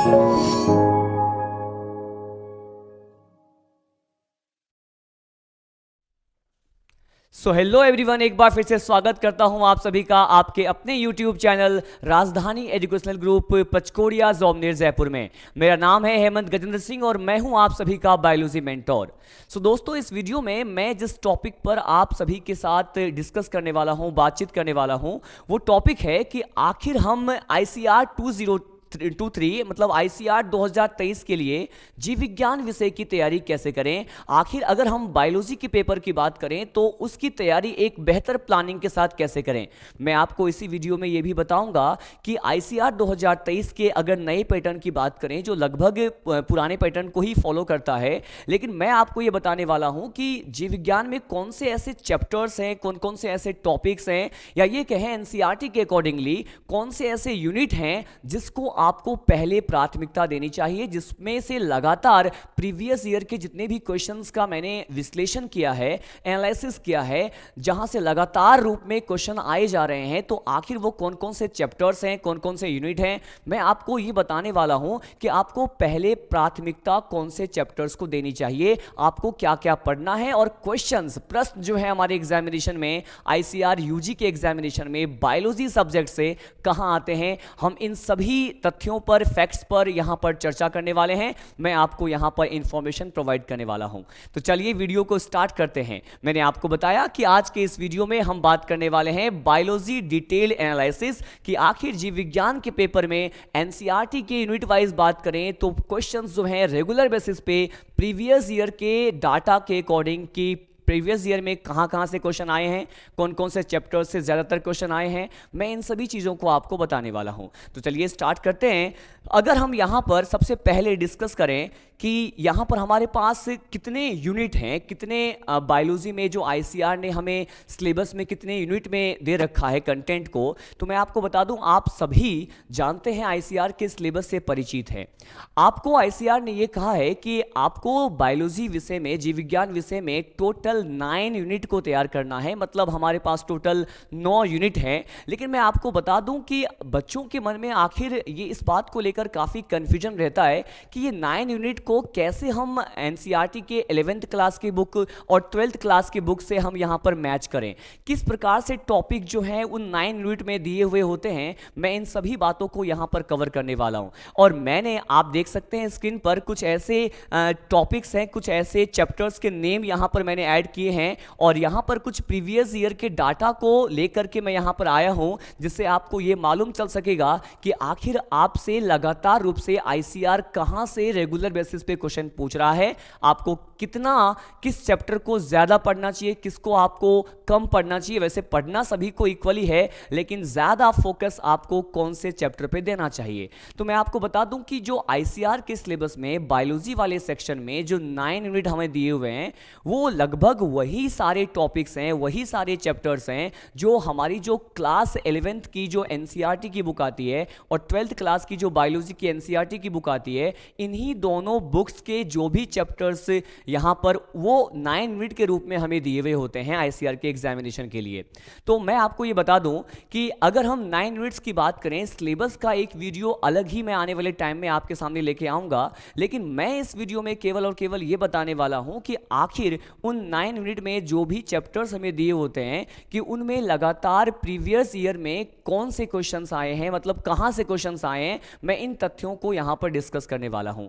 So hello everyone, एक बार फिर से स्वागत करता हूं आप सभी का आपके अपने यूट्यूब चैनल राजधानी एजुकेशनल ग्रुप पचकोड़िया जोमनेर जयपुर में। मेरा नाम है हेमंत गजेंद्र सिंह और मैं हूं आप सभी का बायोलॉजी मेंटोर। सो दोस्तों, इस वीडियो में मैं जिस टॉपिक पर आप सभी के साथ डिस्कस करने वाला हूं, बातचीत करने वाला हूं, वो टॉपिक है कि आखिर हम ICR 2023 मतलब ICR 2023 के लिए जीव विज्ञान विषय की तैयारी कैसे करें। आखिर अगर हम बायोलॉजी के पेपर की बात करें तो उसकी तैयारी एक बेहतर प्लानिंग के साथ कैसे करें। मैं आपको इसी वीडियो में यह भी बताऊंगा कि ICR 2023 के अगर नए पैटर्न की बात करें जो लगभग पुराने पैटर्न को ही फॉलो करता है, लेकिन मैं आपको यह बताने वाला हूं कि जीव विज्ञान में कौन से ऐसे चैप्टर्स हैं, कौन कौन से ऐसे टॉपिक्स हैं, या ये कहें NCERT के अकॉर्डिंगली कौन से ऐसे यूनिट हैं जिसको आपको पहले प्राथमिकता देनी चाहिए, जिसमें से लगातार प्रीवियस ईयर के जितने भी क्वेश्चंस का मैंने विश्लेषण किया है, एनालिसिस किया है, जहां से लगातार रूप में क्वेश्चन आए जा रहे हैं। तो आखिर वो कौन कौन से चैप्टर्स हैं, कौन कौन से यूनिट हैं, मैं आपको ये बताने वाला हूं कि आपको पहले प्राथमिकता कौन से चैप्टर्स को देनी चाहिए, आपको क्या क्या पढ़ना है, और क्वेश्चंस प्रश्न जो है हमारे एग्जामिनेशन में, ICR UG के एग्जामिनेशन में बायोलॉजी सब्जेक्ट से कहां आते हैं, हम इन सभी तथ्यों पर, फैक्ट्स पर यहां पर चर्चा करने वाले हैं। मैं आपको यहां पर इंफॉर्मेशन प्रोवाइड करने वाला हूं। तो चलिए वीडियो को स्टार्ट करते हैं। मैंने आपको बताया कि आज के इस वीडियो में हम बात करने वाले हैं बायोलॉजी डिटेल एनालिसिस कि आखिर जीव विज्ञान के पेपर में NCERT के यूनिट वाइज बात करें तो क्वेश्चंस जो हैं रेगुलर बेसिस पे प्रीवियस ईयर के डाटा के अकॉर्डिंग की प्रीवियस ईयर में कहाँ से क्वेश्चन आए हैं, कौन कौन से चैप्टर्स से ज़्यादातर क्वेश्चन आए हैं, मैं इन सभी चीज़ों को आपको बताने वाला हूं। तो चलिए स्टार्ट करते हैं। अगर हम यहाँ पर सबसे पहले डिस्कस करें कि यहाँ पर हमारे पास कितने यूनिट हैं, कितने बायोलॉजी में जो ICR ने हमें सिलेबस में कितने यूनिट में दे रखा है कंटेंट को, तो मैं आपको बता दूं आप सभी जानते हैं ICR के सिलेबस से परिचित हैं। आपको ICR ने ये कहा है कि आपको बायोलॉजी विषय में, जीव विज्ञान विषय में टोटल 9 यूनिट को तैयार करना है। मतलब हमारे पास टोटल 9 यूनिट हैं। लेकिन मैं आपको बता दूं कि बच्चों के मन में आखिर ये इस बात को लेकर काफ़ी कन्फ्यूजन रहता है कि ये 9 यूनिट को कैसे हम NCERT के 11th क्लास की बुक और 12th क्लास की बुक से हम यहाँ पर मैच करें, किस प्रकार से टॉपिक जो है उन 9 यूनिट में दिए हुए होते हैं। मैं इन सभी बातों को यहाँ पर कवर करने वाला हूँ। और मैंने, आप देख सकते हैं स्क्रीन पर, कुछ ऐसे टॉपिक्स हैं, कुछ ऐसे चैप्टर्स के नेम यहाँ पर मैंने ऐड किए हैं, और यहाँ पर कुछ प्रीवियस ईयर के डाटा को लेकर के मैं यहाँ पर आया हूँ, जिससे आपको ये मालूम चल सकेगा कि आखिर आपसे लगातार रूप से ICR कहाँ से रेगुलर बेसिस पे क्वेश्चन पूछ रहा है, आपको कितना, किस चैप्टर को ज्यादा पढ़ना चाहिए, किसको आपको कम पढ़ना चाहिए। वैसे पढ़ना सभी को इक्वली है, लेकिन ज्यादा फोकस आपको कौन से चैप्टर पे देना चाहिए। तो मैं आपको बता दूं कि जो ICR के सिलेबस में बायोलॉजी वाले सेक्शन में जो 9 यूनिट हमें दिए हुए हैं, वो लगभग वही सारे टॉपिक्स हैं, वही सारे चैप्टर्स हैं जो हमारी जो क्लास 11th की जो NCERT की बुक आती है और 12th क्लास की जो बायोलॉजी की NCERT की बुक आती है, इन्हीं दोनों बुक्स के जो भी चैप्टर्स यहाँ पर वो 9 यूनिट के रूप में हमें दिए हुए होते हैं ICR के एग्जामिनेशन के लिए। तो मैं आपको ये बता दूं कि अगर हम 9 यूनिट्स की बात करें, सिलेबस का एक वीडियो अलग ही मैं आने वाले टाइम में आपके सामने लेके आऊंगा, लेकिन मैं इस वीडियो में केवल और केवल ये बताने वाला हूं कि आखिर उन 9 यूनिट में जो भी चैप्टर्स हमें दिए होते हैं कि उनमें लगातार प्रीवियस ईयर में कौन से क्वेश्चंस आए हैं, मतलब कहां से क्वेश्चंस आए हैं, मैं इन तथ्यों को यहां पर डिस्कस करने वाला हूं।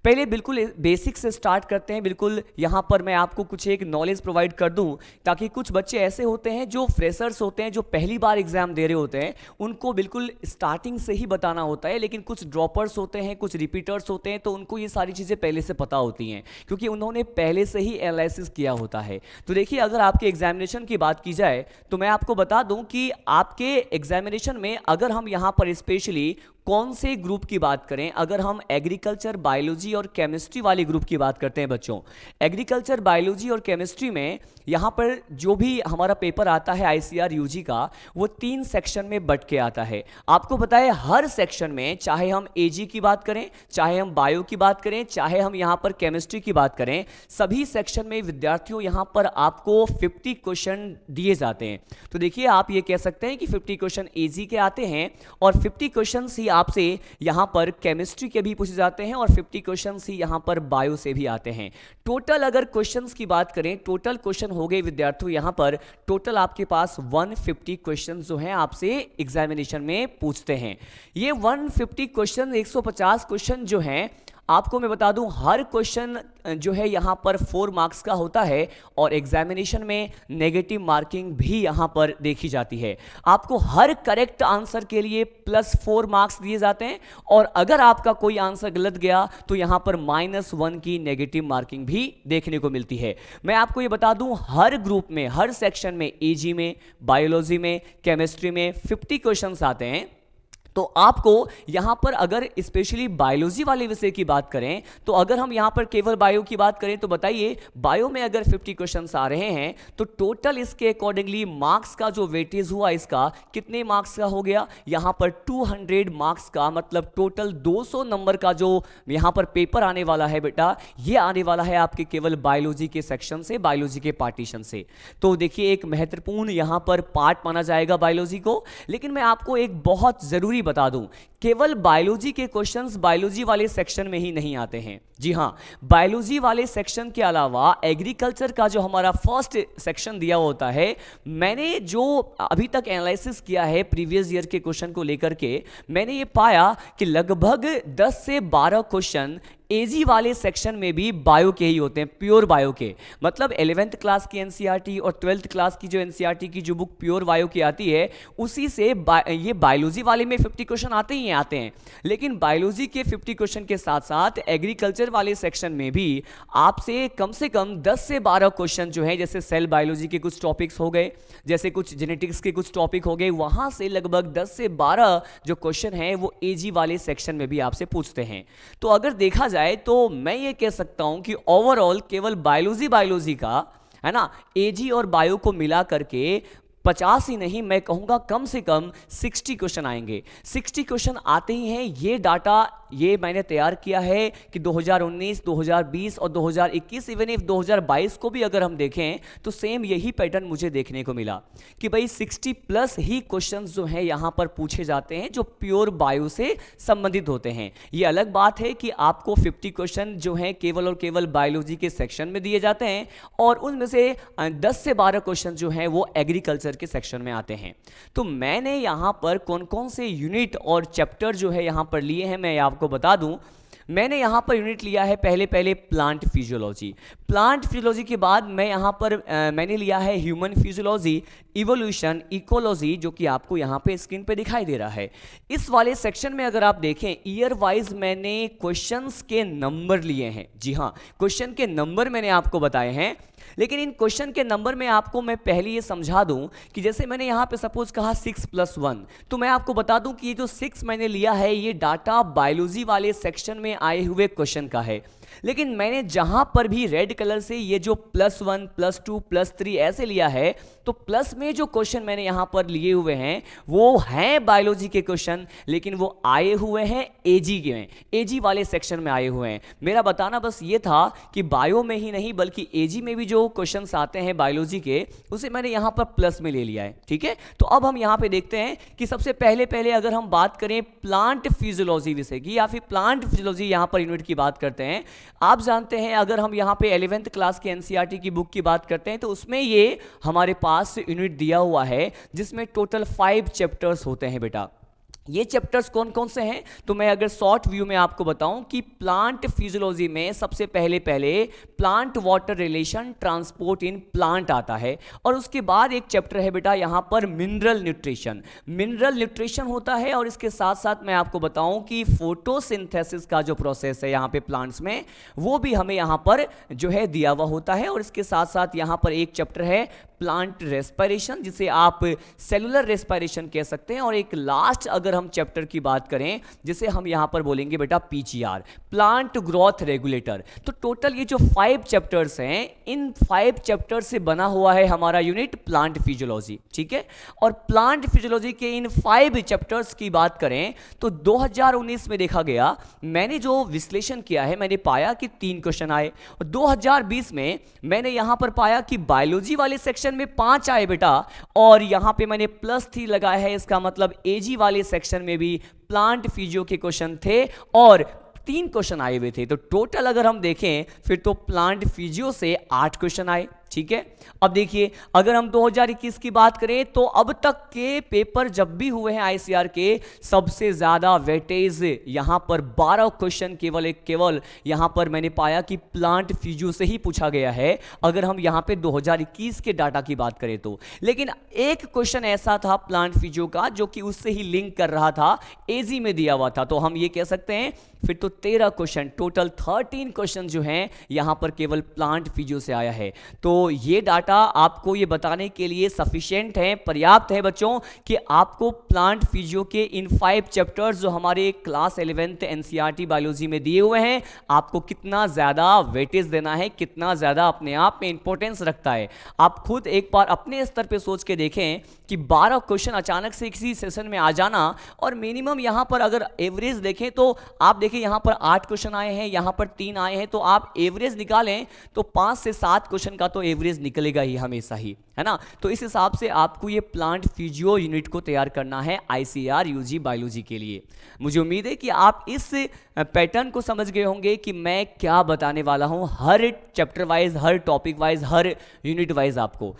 पहले बिल्कुल बेसिक से स्टार्ट करते हैं। बिल्कुल यहां पर मैं आपको कुछ एक नॉलेज प्रोवाइड कर दूं, ताकि कुछ बच्चे ऐसे होते हैं जो फ्रेशर्स होते हैं, जो पहली बार एग्जाम दे रहे होते हैं, उनको बिल्कुल स्टार्टिंग से ही बताना होता है। लेकिन कुछ ड्रॉपर्स होते हैं, कुछ रिपीटर्स होते हैं, तो उनको ये सारी चीजें पहले से पता होती हैं, क्योंकि उन्होंने पहले से ही एनालिसिस किया होता है। तो देखिए, अगर आपके एग्जामिनेशन की बात की जाए तो मैं आपको बता दूं कि आपके एग्जामिनेशन में अगर हम यहां पर स्पेशली कौन से ग्रुप की बात करें, अगर हम एग्रीकल्चर, बायोलॉजी और केमिस्ट्री वाले ग्रुप की बात करते हैं बच्चों, एग्रीकल्चर, बायोलॉजी और केमिस्ट्री में यहाँ पर जो भी हमारा पेपर आता है ICR UG का, वो 3 सेक्शन में बट के आता है। आपको पता है हर सेक्शन में, चाहे हम AG की बात करें, चाहे हम बायो की बात करें, चाहे हम यहाँ पर केमिस्ट्री की बात करें, सभी सेक्शन में विद्यार्थियों यहाँ पर आपको 50 क्वेश्चन दिए जाते हैं। तो देखिए, आप ये कह सकते हैं कि 50 क्वेश्चन AG के आते हैं और 50 क्वेश्चन ही आपसे यहाँ पर केमिस्ट्री के भी पूछे जाते हैं और 50 क्वेश्चंस ही यहाँ पर बायो से भी आते हैं। टोटल अगर क्वेश्चंस की बात करें, टोटल क्वेश्चन हो गए विद्यार्थियों यहाँ पर टोटल आपके पास 150 क्वेश्चन जो हैं आपसे एग्जामिनेशन में पूछते हैं। ये 150 क्वेश्चन 150 क्वेश्चन जो हैं आपको मैं बता दूं हर क्वेश्चन जो है यहाँ पर 4 मार्क्स का होता है और एग्जामिनेशन में नेगेटिव मार्किंग भी यहाँ पर देखी जाती है। आपको हर करेक्ट आंसर के लिए +4 मार्क्स दिए जाते हैं और अगर आपका कोई आंसर गलत गया तो यहाँ पर -1 की नेगेटिव मार्किंग भी देखने को मिलती है। मैं आपको ये बता दूं हर ग्रुप में, हर सेक्शन में, एजी में, बायोलॉजी में, केमिस्ट्री में 50 क्वेश्चंस आते हैं। तो आपको यहाँ पर अगर स्पेशली बायोलॉजी वाले विषय की बात करें तो अगर हम यहाँ पर केवल बायो की बात करें तो बताइए बायो में अगर 50 क्वेश्चंस आ रहे हैं तो टोटल इसके अकॉर्डिंगली मार्क्स का जो वेटेज हुआ इसका कितने मार्क्स का हो गया, यहाँ पर 200 मार्क्स का, मतलब टोटल 200 नंबर का जो यहाँ पर पेपर आने वाला है बेटा, ये आने वाला है आपके केवल बायोलॉजी के सेक्शन से, बायोलॉजी के पार्टीशन से। तो देखिए एक महत्वपूर्ण यहाँ पर पार्ट माना जाएगा बायोलॉजी को। लेकिन मैं आपको एक बहुत जरूरी बता दूं, केवल बायोलॉजी के क्वेश्चंस बायोलॉजी वाले सेक्शन में ही नहीं आते हैं। जी हां, बायोलॉजी वाले सेक्शन के अलावा एग्रीकल्चर का जो हमारा फर्स्ट सेक्शन दिया होता है, मैंने जो अभी तक एनालिसिस किया है प्रीवियस ईयर के क्वेश्चन को लेकर के, मैंने ये पाया कि लगभग 10 से 12 क्वेश्चन एजी वाले सेक्शन में भी बायो के ही होते हैं, प्योर बायो के। मतलब 11th क्लास की एनसीईआरटी और 12th क्लास की जो एनसीईआरटी की जो बुक प्योर बायो की आती है उसी से ये बायोलॉजी वाले में 50 क्वेश्चन आते ही आते हैं। लेकिन बायोलॉजी के 50 क्वेश्चन के साथ साथ एग्रीकल्चर वाले सेक्शन में भी आपसे कम 10 से 12 क्वेश्चन जो है, जैसे सेल बायोलॉजी के कुछ टॉपिक्स हो गए, जैसे कुछ जेनेटिक्स के कुछ टॉपिक हो गए, वहां से लगभग 10 से 12 जो क्वेश्चन है वो एजी वाले सेक्शन में भी आपसे पूछते हैं। तो अगर देखा जाए तो मैं ये कह सकता हूं कि ओवरऑल केवल बायोलॉजी का है ना, एजी और बायो को मिला करके 50 ही नहीं, मैं कहूंगा कम से कम 60 क्वेश्चन आएंगे। 60 क्वेश्चन आते ही हैं। ये डाटा ये मैंने तैयार किया है कि 2019, 2020 और 2021, इवन इफ 2022 को भी अगर हम देखें तो सेम यही पैटर्न मुझे देखने को मिला कि भाई 60+ ही क्वेश्चंस जो हैं यहाँ पर पूछे जाते हैं जो प्योर बायो से संबंधित होते हैं। ये अलग बात है कि आपको 50 क्वेश्चन जो हैं केवल और केवल बायोलॉजी के सेक्शन में दिए जाते हैं और उनमें से 10 से 12 क्वेश्चन जो हैं वो एग्रीकल्चर के सेक्शन में आते हैं। तो मैंने यहाँ पर कौन कौन से यूनिट और चैप्टर जो है यहाँ पर लिए हैं मैं आपको बता दूं। मैंने यहां पर यूनिट लिया है पहले प्लांट फिजियोलॉजी। प्लांट फिजियोलॉजी के बाद मैं यहां पर मैंने लिया है ह्यूमन फिजियोलॉजी, इवोल्यूशन, इकोलॉजी, जो कि आपको यहां पे स्क्रीन पे दिखाई दे रहा है। इस वाले सेक्शन में अगर आप देखें ईयर वाइज मैंने क्वेश्चंस के नंबर लिए हैं। जी हां, क्वेश्चन के नंबर मैंने आपको बताए हैं। लेकिन इन क्वेश्चन के नंबर में आपको मैं पहले ये समझा दूं कि जैसे मैंने यहां पे सपोज कहा 6+1, तो मैं आपको बता दूं कि ये जो 6 मैंने लिया है ये डाटा बायोलॉजी वाले सेक्शन में आए हुए क्वेश्चन का है। लेकिन मैंने जहां पर भी रेड कलर से ये जो +1, +2, +3 ऐसे लिया है, तो प्लस में जो क्वेश्चन मैंने यहां पर लिए हुए हैं वो हैं बायोलॉजी के क्वेश्चन, लेकिन वो आए हुए हैं एजी के में, एजी वाले सेक्शन में आए हुए हैं। मेरा बताना बस ये था कि बायो में ही नहीं बल्कि एजी में भी जो क्वेश्चंस आते हैं बायोलॉजी के, उसे मैंने यहां पर प्लस में ले लिया है। ठीक है, तो अब हम यहां पे देखते हैं कि सबसे पहले अगर हम बात करें प्लांट फिजियोलॉजी विषय की या फिर प्लांट फिजियोलॉजी यहां पर यूनिट की बात करते हैं। आप जानते हैं अगर हम यहां पे 11th क्लास के एनसीईआरटी की बुक की बात करते हैं तो उसमें ये हमारे पास यूनिट दिया हुआ है जिसमें टोटल 5 चैप्टर्स होते हैं बेटा। ये चैप्टर्स कौन कौन से हैं, तो मैं अगर शॉर्ट व्यू में आपको बताऊं कि प्लांट फिजियोलॉजी में सबसे पहले plant water relation transport in plant आता है और उसके बाद एक चैप्टर है बेटा यहां पर मिनरल न्यूट्रिशन होता है। और इसके साथ साथ मैं आपको बताऊं कि फोटोसिंथेसिस का जो प्रोसेस है यहां पे प्लांट्स में वो भी हमें यहां पर जो है दिया हुआ होता है। और इसके साथ साथ यहां पर एक चैप्टर है प्लांट रेस्पिरेशन जिसे आप सेलुलर रेस्पिरेशन कह सकते हैं। और एक लास्ट अगर हम चैप्टर की बात करें जिसे हम यहां पर बोलेंगे बेटा पीजीआर, प्लांट ग्रोथ रेगुलेटर। तो टोटल ये जो 5 चैप्टर्स हैं इन 5 चैप्टर से बना हुआ है हमारा यूनिट प्लांट फिजियोलॉजी। ठीक है, और प्लांट फिजियोलॉजी के इन 5 चैप्टर्स की बात करें तो 2019 में देखा गया, मैंने जो विश्लेषण किया है मैंने पाया कि 3 क्वेश्चन आए और 2020 में मैंने यहां पर पाया कि बायोलॉजी वाले सेक्शन में 5 आए बेटा और यहां पे मैंने +3 लगाया है। इसका मतलब एजी वाले सेक्शन सेक्शन में भी प्लांट फिजियो के क्वेश्चन थे और 3 क्वेश्चन आए हुए थे। तो टोटल अगर हम देखें फिर तो प्लांट फिजियो से 8 क्वेश्चन आए। ठीक है, अब देखिए अगर हम 2021 की बात करें तो अब तक के पेपर जब भी हुए हैं आईसीआर के, सबसे ज्यादा वेटेज यहां पर 12 क्वेश्चन केवल यहां पर मैंने पाया कि प्लांट फिजियो से ही पूछा गया है, अगर हम यहां पे 2021 के डाटा की बात करें तो। लेकिन एक क्वेश्चन ऐसा था प्लांट फिजियो का जो कि उससे ही लिंक कर रहा था, एजी में दिया हुआ था, तो हम ये कह सकते हैं फिर तो 13 क्वेश्चन, टोटल 13 क्वेश्चन जो हैं यहां पर केवल प्लांट फिजियो से आया है। तो ये डाटा आपको ये बताने के लिए सफिशिएंट है, पर्याप्त है बच्चों, कि आपको प्लांट फिजियो के इन 5 चैप्टर्स जो हमारे क्लास 11th एनसीईआरटी बायोलॉजी में दिए हुए हैं, आपको कितना ज्यादा वेटेज देना है, कितना ज्यादा अपने आप में इंपॉर्टेंस रखता है। आप खुद एक बार अपने स्तर पे सोच के देखें कि 12 क्वेश्चन अचानक से किसी सेशन में आ जाना, और मिनिमम यहां पर अगर एवरेज देखें तो आप देखिए यहां पर 8 क्वेश्चन आए हैं, यहां पर 3 आए हैं, तो आप एवरेज निकालें तो 5 से 7 क्वेश्चन का तो एवरेज निकलेगा ही हमेशा ही, है ना। तो इस हिसाब से आपको ये प्लांट फिजियो यूनिट को तैयार करना है आईसीआर यूजी बायोलॉजी के लिए। मुझे उम्मीद है कि आप इस पैटर्न को समझ गए होंगे कि मैं क्या बताने वाला हूं, हर चैप्टर वाइज, हर टॉपिक वाइज, हर यूनिट वाइज आपको।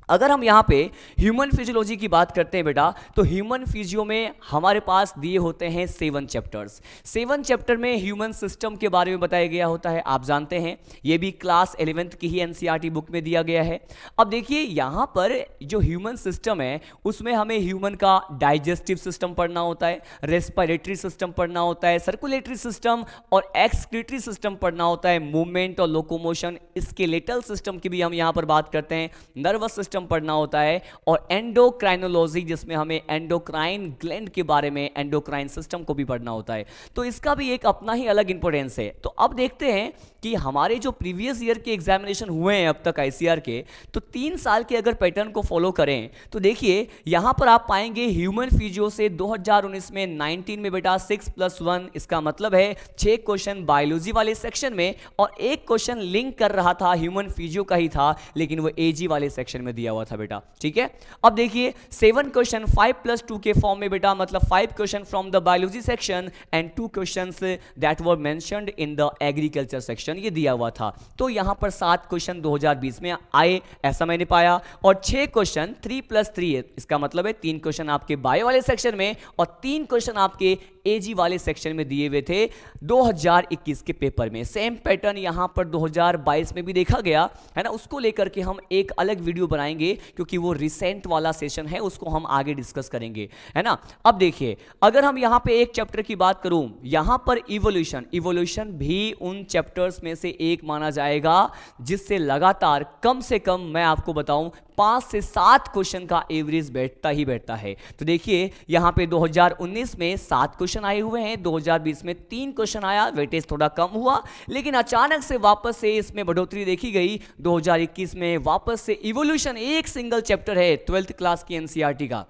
अगर हम यहाँ पे ह्यूमन फिजियोलॉजी की बात करते हैं बेटा, तो ह्यूमन फिजियो में हमारे पास दिए होते हैं 7 चैप्टर्स। 7 चैप्टर में ह्यूमन सिस्टम के बारे में बताया गया होता है, आप जानते हैं ये भी क्लास 11th की ही एनसीईआरटी बुक में दिया गया है। अब देखिए यहाँ पर जो ह्यूमन सिस्टम है उसमें हमें ह्यूमन का डाइजेस्टिव सिस्टम पढ़ना होता है, रेस्पिरेटरी सिस्टम पढ़ना होता है, सर्कुलेटरी सिस्टम और एक्सक्रीटरी सिस्टम पढ़ना होता है, मूवमेंट और लोकोमोशन, स्केलेटल सिस्टम की भी हम यहाँ पर बात करते हैं, नर्वस सिस्टम पढ़ना होता है, और एंडोक्राइनोलॉजी जिसमें हमें एंडोक्राइन ग्लैंड के बारे में, एंडोक्राइन सिस्टम को भी पढ़ना होता है। तो इसका भी एक अपना ही अलग इंपॉर्टेंस है। तो अब देखते हैं कि हमारे जो प्रीवियस ईयर के एग्जामिनेशन हुए हैं अब तक आईसीआर के, तो 3 साल के अगर पैटर्न को फॉलो करें तो देखिए यहां पर आप पाएंगे ह्यूमन फिजियो से 2019 में 19 में बेटा 6+1, इसका मतलब है 6 क्वेश्चन बायोलॉजी वाले सेक्शन में और 1 क्वेश्चन लिंक कर रहा था ह्यूमन फिजियो का ही था, लेकिन वो एजी वाले सेक्शन में दिया हुआ था बेटा। ठीक है, अब देखिए 7 क्वेश्चन 5+2 के फॉर्म में बेटा, मतलब 5 question from the biology section and 2 questions that were mentioned in the agriculture section, ये दिया हुआ था। तो यहां पर 7 क्वेश्चन 2020 में आए, ऐसा मैंने पाया, और 6 क्वेश्चन 3+3, इसका मतलब है 3 क्वेश्चन आपके बायो वाले सेक्शन में और 3 क्वेश्चन आपके एजी वाले सेक्शन में दिए हुए थे 2021 के पेपर में। सेम पैटर्न यहां पर 2022 में भी देखा गया है ना, उसको लेकर के हम एक अलग वीडियो बनाएंगे क्योंकि वो रिसेंट वाला सेशन है, उसको हम आगे डिस्कस करेंगे, है ना। अब देखिए अगर हम यहां पे एक चैप्टर की बात करूं, यहां पर इवोल्यूशन भी उन चैप्टर्स में से एक माना जाएगा जिससे लगातार कम से कम मैं आपको बताऊं 5 से 7 क्वेश्चन का एवरेज बैठता ही बैठता है। तो देखिए यहां पे 2019 में 7 क्वेश्चन आए हुए हैं, 2020 में 3 क्वेश्चन आया, वेटेज थोड़ा कम हुआ, लेकिन अचानक से वापस से इसमें बढ़ोतरी देखी गई। 2021 में वापस से इवोल्यूशन एक सिंगल चैप्टर है 12th क्लास की एनसीईआरटी का,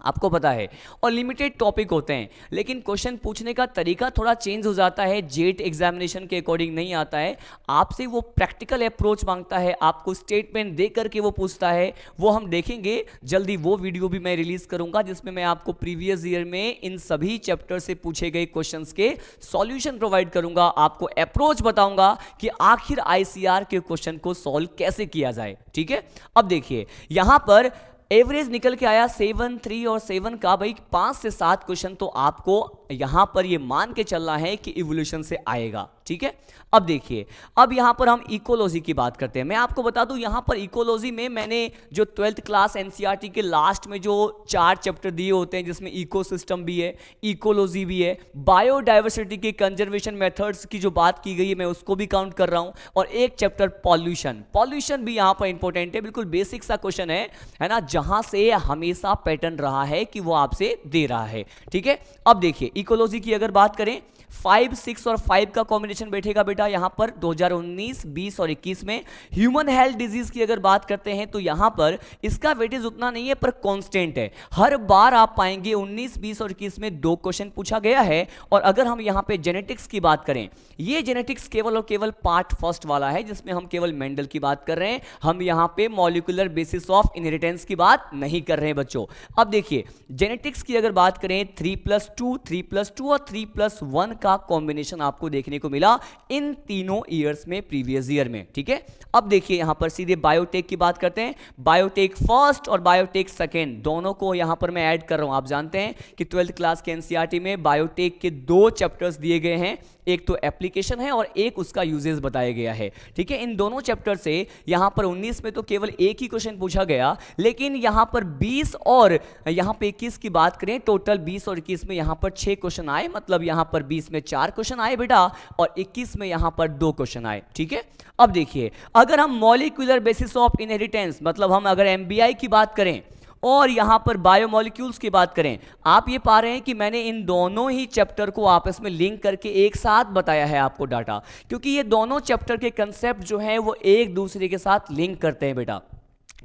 आपको पता है, और लिमिटेड टॉपिक होते हैं, लेकिन क्वेश्चन पूछने का तरीका थोड़ा चेंज हो जाता है, जेट एग्जामिनेशन के अकॉर्डिंग नहीं आता है, आपसे वो प्रैक्टिकल अप्रोच मांगता है, आपको स्टेटमेंट दे करके वो पूछता है। वो हम देखेंगे जल्दी, वो वीडियो भी मैं रिलीज करूंगा जिसमें मैं आपको प्रीवियस ईयर में इन सभी चैप्टर से पूछे गए क्वेश्चंस के सॉल्यूशन प्रोवाइड करूंगा, आपको अप्रोच बताऊंगा कि आखिर आईसीआर के क्वेश्चन को सॉल्व कैसे किया जाए। ठीक है, अब देखिए यहां पर एवरेज निकल के आया 7, 3 और 7 का, भाई 5 से 7 क्वेश्चन तो आपको यहां पर ये मान के चलना है कि इवोल्यूशन से आएगा। ठीक है, अब देखिए अब यहां पर हम इकोलॉजी की बात करते हैं। मैं आपको बता दूं यहां पर इकोलॉजी में मैंने जो 12th क्लास एनसीईआरटी के लास्ट में जो 4 चैप्टर दिए होते हैं जिसमें इकोसिस्टम भी है, इकोलॉजी भी है, बायोडाइवर्सिटी के कंजर्वेशन मेथड्स की जो बात की गई है मैं उसको भी काउंट कर रहा हूं, और एक चैप्टर पॉल्यूशन भी यहां पर इंपॉर्टेंट है, बिल्कुल बेसिक सा क्वेश्चन है ना, जहां से हमेशा पैटर्न रहा है कि वो आपसे दे रहा है। ठीक है, अब देखिए इकोलॉजी की अगर बात करें 5, 6 और 5 का कॉम्बिनेशन बैठेगा बेटा यहां पर 2019, 20 और 21 में। ह्यूमन हेल्थ डिजीज की अगर बात करते हैं तो यहां पर इसका वेटेज उतना नहीं है पर कांस्टेंट है। हर बार आप पाएंगे 19, 20 और 21 में 2 क्वेश्चन पूछा गया है। और अगर हम यहां पे जेनेटिक्स की बात करें, ये जेनेटिक्स केवल और केवल पार्ट फर्स्ट वाला है जिसमें हम केवल मेंडल की बात कर रहे हैं। हम यहां पे मॉलिक्यूलर बेसिस ऑफ इनहेरिटेंस की बात नहीं कर रहे हैं बच्चों। अब देखिए जेनेटिक्स की अगर बात करें 3+2, 3+2 और 3+1 का कॉम्बिनेशन आपको देखने को मिला इन तीनों ईयर्स में, प्रीवियस ईयर में। ठीक है, अब देखिए यहां पर सीधे बायोटेक की बात करते हैं। बायोटेक फर्स्ट और बायोटेक सेकेंड दोनों को यहां पर मैं ऐड कर रहा हूं। आप जानते हैं कि 12th क्लास के एनसीईआरटी में बायोटेक के 2 चैप्टर्स दिए गए हैं, एक तो एप्लीकेशन है और एक उसका यूजेस बताया गया है। ठीक है, इन दोनों चैप्टर से यहां पर 19 में तो केवल एक ही क्वेश्चन पूछा गया, लेकिन यहां पर 20 और यहां पे 21 की बात करें, टोटल 20 और 21 में यहां पर 6 क्वेश्चन आए। मतलब यहां पर 20 में 4 क्वेश्चन आए बेटा और 21 में यहां पर 2 क्वेश्चन आए। ठीक है, अब देखिए अगर हम मॉलिक्यूलर बेसिस ऑफ इनहेरिटेंस, मतलब हम अगर एमबीआई की बात करें और यहां पर बायोमोलिक्यूल्स की बात करें, आप ये पा रहे हैं कि मैंने इन दोनों ही चैप्टर को आपस में लिंक करके एक साथ बताया है आपको डाटा, क्योंकि ये दोनों चैप्टर के कंसेप्ट जो हैं वो एक दूसरे के साथ लिंक करते हैं बेटा।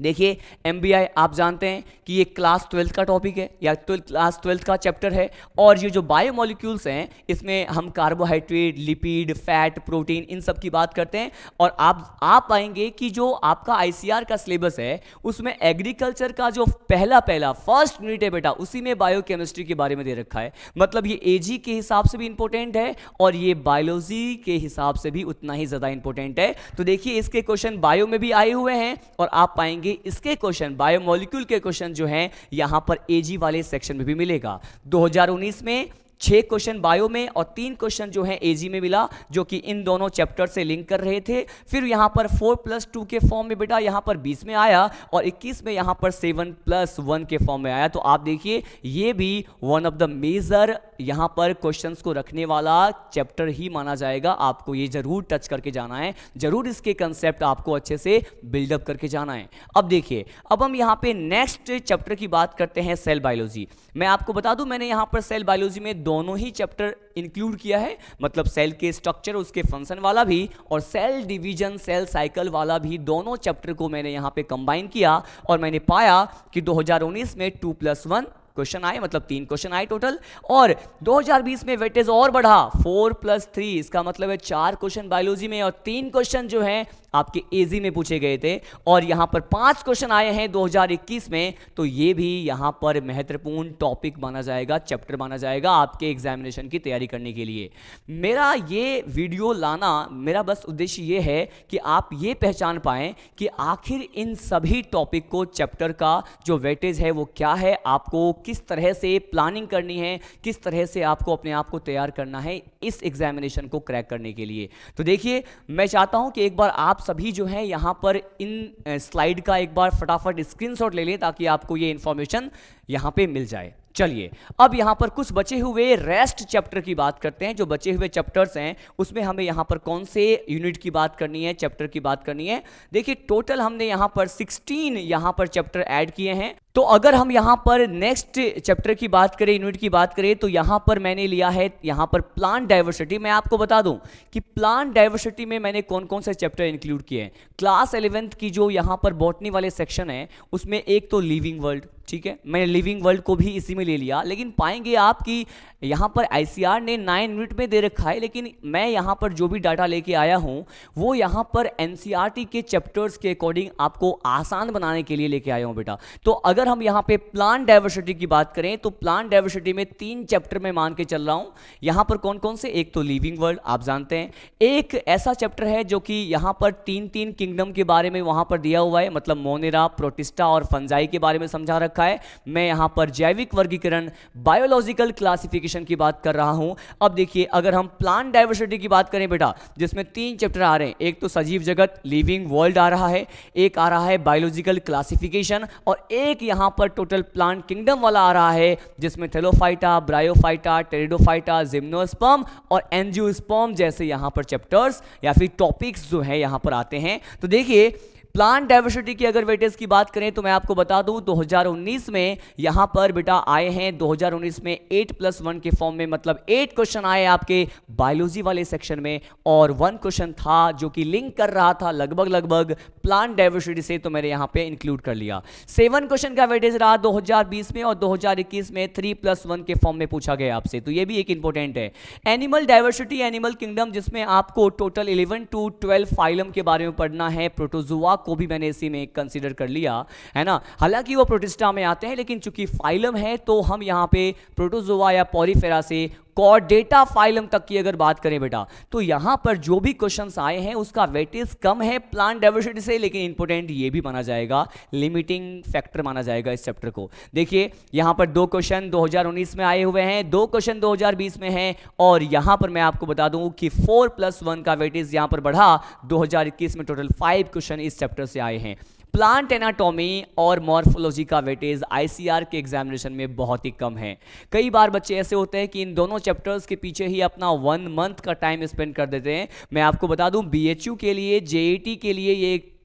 देखिए एमबीआई आप जानते हैं कि ये क्लास 12th का टॉपिक है या क्लास 12th का चैप्टर है। और ये जो बायोमोलिक्यूल्स हैं इसमें हम कार्बोहाइड्रेट, लिपिड, फैट, प्रोटीन इन सब की बात करते हैं। और आप पाएंगे कि जो आपका आईसीआर का सिलेबस है उसमें एग्रीकल्चर का जो पहला फर्स्ट यूनिट है बेटा, उसी में बायोकेमिस्ट्री के बारे में दे रखा है। मतलब ये एजी के हिसाब से भी इंपॉर्टेंट है और ये बायोलॉजी के हिसाब से भी उतना ही ज्यादा इंपॉर्टेंट है। तो देखिए इसके क्वेश्चन बायो में भी आए हुए हैं और आप पाएंगे इसके क्वेश्चन बायोमोलिक्यूल के क्वेश्चन जो हैं यहां पर एजी वाले सेक्शन में भी मिलेगा। 2019 में 6 क्वेश्चन बायो में और 3 क्वेश्चन जो है एजी में मिला, जो कि इन दोनों चैप्टर से लिंक कर रहे थे। फिर यहां पर 4+2 के फॉर्म में बेटा यहां पर 20 में आया और 21 में यहां पर 7+1 के फॉर्म में आया। तो आप देखिए ये भी वन ऑफ द मेजर यहां पर क्वेश्चंस को रखने वाला चैप्टर ही माना जाएगा। आपको ये जरूर टच करके जाना है, जरूर इसके कंसेप्ट आपको अच्छे से बिल्डअप करके जाना है। अब देखिए अब हम यहां पे नेक्स्ट चैप्टर की बात करते हैं, सेल बायोलॉजी। मैं आपको बता दूं मैंने यहां पर सेल बायोलॉजी में दोनों ही चैप्टर इंक्लूड किया है, मतलब सेल के स्ट्रक्चर, उसके फंक्शन वाला भी और सेल डिवीजन, सेल साइकिल वाला भी, दोनों चैप्टर को मैंने यहां पे कंबाइन किया और मैंने पाया कि 2019 में 2+1 क्वेश्चन आए, मतलब 3 क्वेश्चन आए टोटल। और 2020 में वेटेज और बढ़ा 4+3, इसका मतलब है 4 क्वेश्चन बायोलॉजी में और 3 क्वेश्चन जो हैं आपके एजी में पूछे गए थे। और यहां पर 5 क्वेश्चन आए हैं 2021 में, तो ये भी यहां पर महत्वपूर्ण टॉपिक माना जाएगा, चैप्टर माना जाएगा आपके एग्जामिनेशन की तैयारी करने के लिए। मेरा ये वीडियो लाना, मेरा बस उद्देश्य ये है कि आप ये पहचान पाएं कि आखिर इन सभी टॉपिक को, चैप्टर का जो वेटेज है वो क्या है, आपको किस तरह से प्लानिंग करनी है, किस तरह से आपको अपने आप को तैयार करना है इस एग्जामिनेशन को क्रैक करने के लिए। तो देखिए मैं चाहता हूं कि एक बार आप सभी जो हैं यहां पर इन स्लाइड का एक बार फटाफट स्क्रीनशॉट ले लें ताकि आपको ये इंफॉर्मेशन यहां पे मिल जाए। चलिए अब यहां पर कुछ बचे हुए रेस्ट चैप्टर की बात करते हैं। जो बचे हुए चैप्टर्स हैं उसमें हमें यहां पर कौन से यूनिट की बात करनी है, चैप्टर की बात करनी है। देखिए टोटल हमने यहां पर 16 यहां पर चैप्टर ऐड किए हैं। तो अगर हम यहां पर नेक्स्ट चैप्टर की बात करें, यूनिट की बात करें, तो यहां पर मैंने लिया है यहां पर प्लांट डाइवर्सिटी। मैं आपको बता दूं कि प्लांट डाइवर्सिटी में मैंने कौन कौन से चैप्टर इंक्लूड किए हैं। क्लास 11th की जो यहां पर बॉटनी वाले सेक्शन है उसमें एक तो लिविंग वर्ल्ड, ठीक है, मैंने लिविंग वर्ल्ड को भी इसी में ले लिया। लेकिन पाएंगे आप कि यहां पर आईसीआर ने 9 यूनिट में दे रखा है, लेकिन मैं यहां पर जो भी डाटा लेके आया हूं वो यहां पर एनसीईआरटी के चैप्टर्स के अकॉर्डिंग आपको आसान बनाने के लिए लेके आया हूं बेटा। तो अगर हम यहां पे प्लांट डाइवर्सिटी की बात करें तो प्लांट डाइवर्सिटी में 3 चैप्टर में मान के चल रहा हूं। यहां पर कौन कौन से, एक तो लिविंग वर्ल्ड आप जानते हैं, एक ऐसा चैप्टर है जो कि यहां पर 3 किंगडम के बारे में वहां पर दिया हुआ है, मतलब मोनेरा, प्रोटिस्टा और फंजाई के बारे में समझा रखा है। मैं यहां पर जैविक वर्गीकरण, बायोलॉजिकल क्लासिफिकेशन की बात कर रहा हूं। अब देखिए अगर हम प्लांट डाइवर्सिटी की बात करें बेटा, जिसमें 3 चैप्टर आ रहे हैं, एक तो सजीव जगत लिविंग वर्ल्ड आ रहा है, एक आ रहा है बायोलॉजिकल क्लासिफिकेशन और एक यहां पर टोटल प्लांट किंगडम वाला आ रहा है जिसमें थैलोफाइटा, ब्रायोफाइटा, टेरिडोफाइटा, जिम्नोस्पर्म और एंजियोस्पर्म जैसे यहां पर चैप्टर्स या फिर टॉपिक्स जो है यहां पर आते हैं। तो देखिए प्लांट डाइवर्सिटी की अगर वेटेज की बात करें तो मैं आपको बता दूं 2019 में यहां पर बेटा आए हैं 2019 में 8+1 के फॉर्म में, मतलब 8 क्वेश्चन आए आपके बायोलॉजी वाले सेक्शन में और 1 क्वेश्चन था जो कि लिंक कर रहा था लगभग प्लांट डाइवर्सिटी से, तो मैंने यहां पे इंक्लूड कर लिया। 7 क्वेश्चन का वेटेज रहा 2020 में और 2021 में 3+1 के फॉर्म में पूछा गया आपसे, तो ये भी एक इंपॉर्टेंट है। एनिमल डाइवर्सिटी, एनिमल किंगडम, जिसमें आपको टोटल 11 to 12 फाइलम के बारे में पढ़ना है। प्रोटोजोआ को भी मैंने इसी में कंसीडर कर लिया है ना, हालांकि वो प्रोटिस्टा में आते हैं, लेकिन चूंकि फाइलम है तो हम यहां पे प्रोटोजोआ या पॉरीफेरा से कॉर्डेटा फाइलम तक की अगर बात करें बेटा, तो यहां पर जो भी क्वेश्चंस आए हैं उसका वेटेज कम है प्लांट डाइवर्सिटी से, लेकिन इंपॉर्टेंट ये भी माना जाएगा, लिमिटिंग फैक्टर माना जाएगा इस चैप्टर को। देखिए यहां पर 2 क्वेश्चन 2019 में आए हुए हैं, 2 क्वेश्चन 2020 में हैं, और यहां पर मैं आपको बता दूं कि 4+1 का वेटेज यहां पर बढ़ा। 2021 में टोटल 5 क्वेश्चन इस चैप्टर से आए हैं। प्लांट एनाटॉमी और मॉर्फोलॉजी का वेटेज आईसीआर के एग्जामिनेशन में बहुत ही कम है। कई बार बच्चे ऐसे होते हैं कि इन दोनों चैप्टर्स के पीछे ही अपना 1 मंथ का टाइम स्पेंड कर देते हैं। मैं आपको बता दूं बीएचयू के लिए, जेईटी के लिए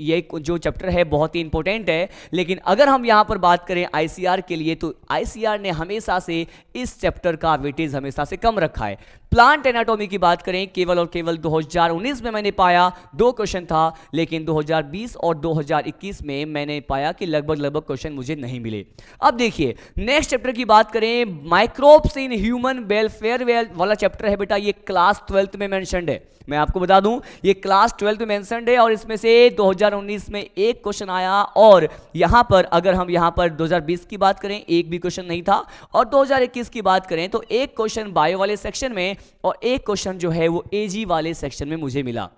ये जो चैप्टर है बहुत ही इंपॉर्टेंट है, लेकिन अगर हम यहां पर बात करें आईसीआर के लिए तो आईसीआर ने हमेशा से इस चैप्टर का वेटेज हमेशा से कम रखा है। प्लांट एनाटॉमी की बात करें केवल और केवल 2019 में मैंने पाया 2 क्वेश्चन था, लेकिन 2020 और 2021 में मैंने पाया कि लगभग क्वेश्चन मुझे नहीं मिले। अब देखिए नेक्स्ट चैप्टर की बात करें, माइक्रोब्स इन ह्यूमन वेलफेयर वाला चैप्टर है बेटा, ये क्लास 12th में मेंशन्ड है। मैं आपको बता दूं ये क्लास 12 में मेंशन्ड है और इसमें से 2019 में एक क्वेश्चन आया, और यहां पर अगर हम यहां पर 2020 की बात करें एक भी क्वेश्चन नहीं था, और 2021 की बात करें तो एक क्वेश्चन बायो वाले सेक्शन में और एक क्वेश्चन जो है वो एजी वाले सेक्शन में मुझे मिला।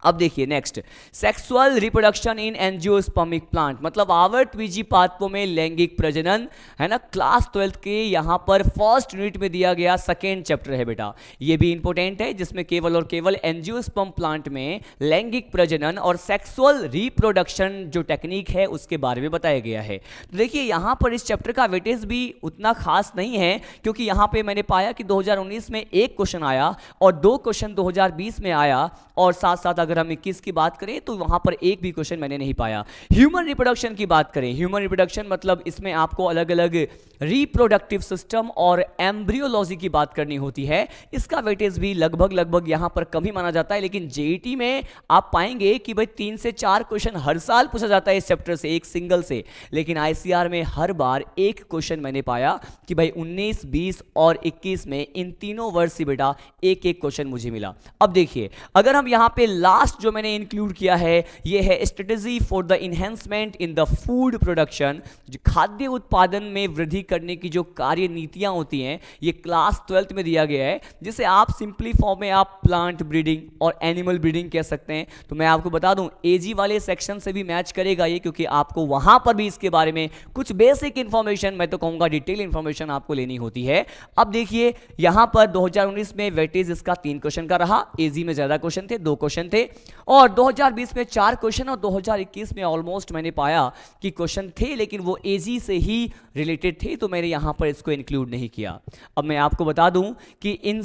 अब देखिए next, sexual reproduction in angiospermic plant, मतलब आवर्तबीजी पादपों में लैंगिक प्रजनन, है ना, क्लास 12 के यहां पर फर्स्ट यूनिट में दिया गया सेकेंड चैप्टर है बेटा। ये भी इंपॉर्टेंट है, जिसमें केवल और केवल एंजियोस्पर्म प्लांट में लैंगिक प्रजनन और सेक्सुअल रिप्रोडक्शन जो टेक्निक है उसके बारे में बताया गया है। तो देखिए यहां पर इस चैप्टर का वेटेज भी उतना खास नहीं है, क्योंकि यहां पर मैंने पाया कि 2019 में एक क्वेश्चन आया और 2 क्वेश्चन 2020 में आया, और साथ साथ अगर हम 21 की बात करें तो वहां पर एक भी क्वेश्चन मैंने नहीं पाया। ह्यूमन रिप्रोडक्शन की बात करें, ह्यूमन रिप्रोडक्शन मतलब इसमें आपको अलग अलग रिप्रोडक्टिव सिस्टम और एम्ब्रियोलॉजी की बात करनी होती है। इसका वेटेज भी लगभग यहां पर कम ही माना जाता है, लेकिन जेईटी में आप पाएंगे कि भाई 3 से 4 क्वेश्चन हर साल पूछा जाता है इस चैप्टर से, एक सिंगल से, लेकिन आईसीआर में हर बार एक क्वेश्चन मैंने पाया कि भाई 19, 20 और 21 में इन तीनों वर्ष से बेटा एक एक क्वेश्चन मुझे मिला। अब देखिए अगर हम यहां पे लास्ट जो मैंने इंक्लूड किया है ये है strategy for the enhancement in the food production, जो खाद्य उत्पादन में वृद्धि करने की जो कार्य नीतियां होती हैं, ये क्लास 12th में दिया गया है, जिसे आप सिंपली फॉर्म में आप प्लांट ब्रीडिंग और एनिमल ब्रीडिंग कह सकते हैं। तो मैं आपको बता दूं एजी वाले सेक्शन से भी मैच करेगा ये, क्योंकि आपको वहां पर भी इसके बारे में कुछ बेसिक इंफॉर्मेशन, मैं तो कहूंगा डिटेल इंफॉर्मेशन आपको लेनी होती है। अब देखिए यहां पर 2019 में वेटेज इसका 3 क्वेश्चन का रहा, एजी में ज्यादा क्वेश्चन थे, 2 क्वेश्चन थे, और 2020 में 4 क्वेश्चन और 2021 में ऑलमोस्ट मैंने पाया कि क्वेश्चन थे लेकिन वो एजी से ही रिलेटेड थे, तो मैंने यहां पर इसको इंक्लूड नहीं किया। अब मैं आपको बता दूं कि इन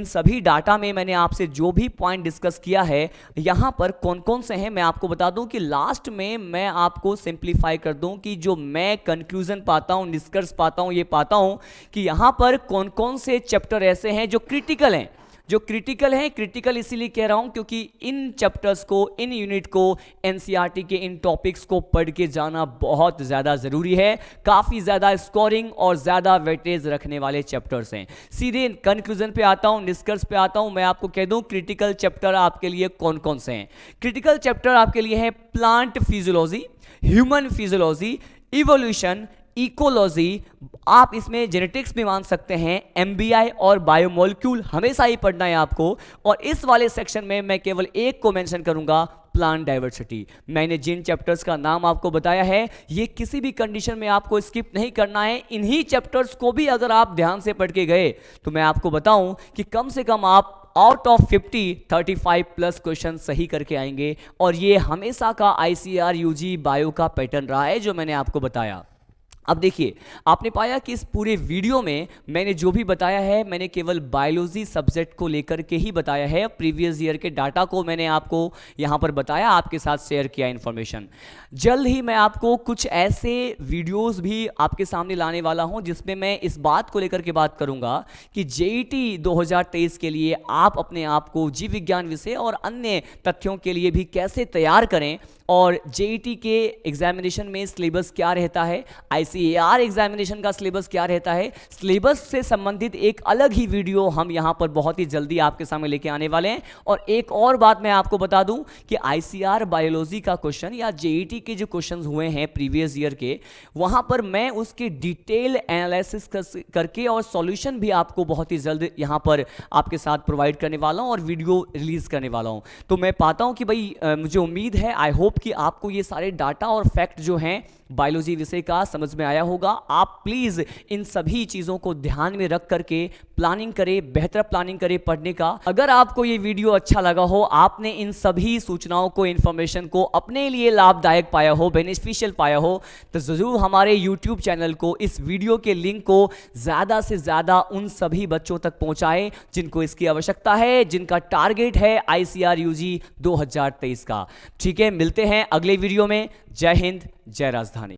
सभी डाटा में मैंने आपसे जो भी पॉइंट डिस्कस किया है यहां पर कौन कौन से हैं, मैं आपको बता दूं कि लास्ट में मैं आपको सिंप्लीफाई कर दूं कि जो मैं कंक्लूजन पाता हूं, निष्कर्ष पाता हूं, ये पाता हूं कि यहां पर कौन कौन से चैप्टर ऐसे हैं जो क्रिटिकल हैं, क्रिटिकल इसीलिए कह रहा हूं क्योंकि इन चैप्टर्स को, इन यूनिट को, एनसीईआरटी के इन टॉपिक्स को पढ़ के जाना बहुत ज़्यादा ज़रूरी है। काफ़ी ज़्यादा स्कोरिंग और ज़्यादा वेटेज रखने वाले चैप्टर्स हैं। सीधे कंक्लूजन पे आता हूं, निष्कर्ष पे आता हूं। मैं आपको कह दूं क्रिटिकल चैप्टर आपके लिए कौन कौन से हैं। क्रिटिकल चैप्टर आपके लिए है plant physiology, human physiology, evolution, ecology, आप इसमें जेनेटिक्स भी मान सकते हैं, एमबीआई और बायोमोलिक्यूल हमेशा ही पढ़ना है आपको। और इस वाले सेक्शन में मैं केवल एक को मेंशन करूंगा, प्लांट डाइवर्सिटी। मैंने जिन चैप्टर्स का नाम आपको बताया है ये किसी भी कंडीशन में आपको स्किप नहीं करना है। इन्हीं चैप्टर्स को भी अगर आप ध्यान से पढ़ के गए तो मैं आपको बताऊं कि कम से कम आप आउट ऑफ 50 35+ क्वेश्चन सही करके आएंगे, और ये हमेशा का आईसीआर यूजी बायो का पैटर्न रहा है जो मैंने आपको बताया। अब देखिए, आपने पाया कि इस पूरे वीडियो में मैंने जो भी बताया है, मैंने केवल बायोलॉजी सब्जेक्ट को लेकर के ही बताया है। प्रीवियस ईयर के डाटा को मैंने आपको यहाँ पर बताया, आपके साथ शेयर किया इन्फॉर्मेशन। जल्द ही मैं आपको कुछ ऐसे वीडियोस भी आपके सामने लाने वाला हूँ जिसमें मैं इस बात को लेकर के बात करूँगा कि जेईटी 2023 के लिए आप अपने आप को जीव विज्ञान विषय और अन्य तथ्यों के लिए भी कैसे तैयार करें, और जेईटी के एग्जामिनेशन में सिलेबस क्या रहता है, आईसीएआर एग्जामिनेशन का सिलेबस क्या रहता है, सिलेबस से संबंधित एक अलग ही वीडियो हम यहां पर बहुत ही जल्दी आपके सामने लेके आने वाले हैं। और एक और बात मैं आपको बता दूं कि आईसीआर बायोलॉजी का क्वेश्चन या जेईटी के जो क्वेश्चन हुए हैं प्रीवियस ईयर के, वहां पर मैं उसके डिटेल एनालिसिस करके और सॉल्यूशन भी आपको बहुत ही जल्द यहां पर आपके साथ प्रोवाइड करने वाला हूं और वीडियो रिलीज करने वाला हूं। तो मैं पाता हूं कि भाई मुझे उम्मीद है, आई होप कि आपको ये सारे डाटा और फैक्ट जो हैं बायोलॉजी विषय का समझ में आया होगा। आप प्लीज इन सभी चीजों को ध्यान में रख करके प्लानिंग करें, बेहतर प्लानिंग करें पढ़ने का। अगर आपको ये वीडियो अच्छा लगा हो, आपने इन सभी सूचनाओं को, इंफॉर्मेशन को अपने लिए लाभदायक पाया हो, बेनिफिशियल पाया हो, तो जरूर हमारे यूट्यूब चैनल को, इस वीडियो के लिंक को ज्यादा से ज्यादा उन सभी बच्चों तक पहुंचाएं जिनको इसकी आवश्यकता है, जिनका टारगेट है आईसीआर यूजी 2023 का। ठीक है, मिलते हैं अगले वीडियो में। जय हिंद, जय राजधानी।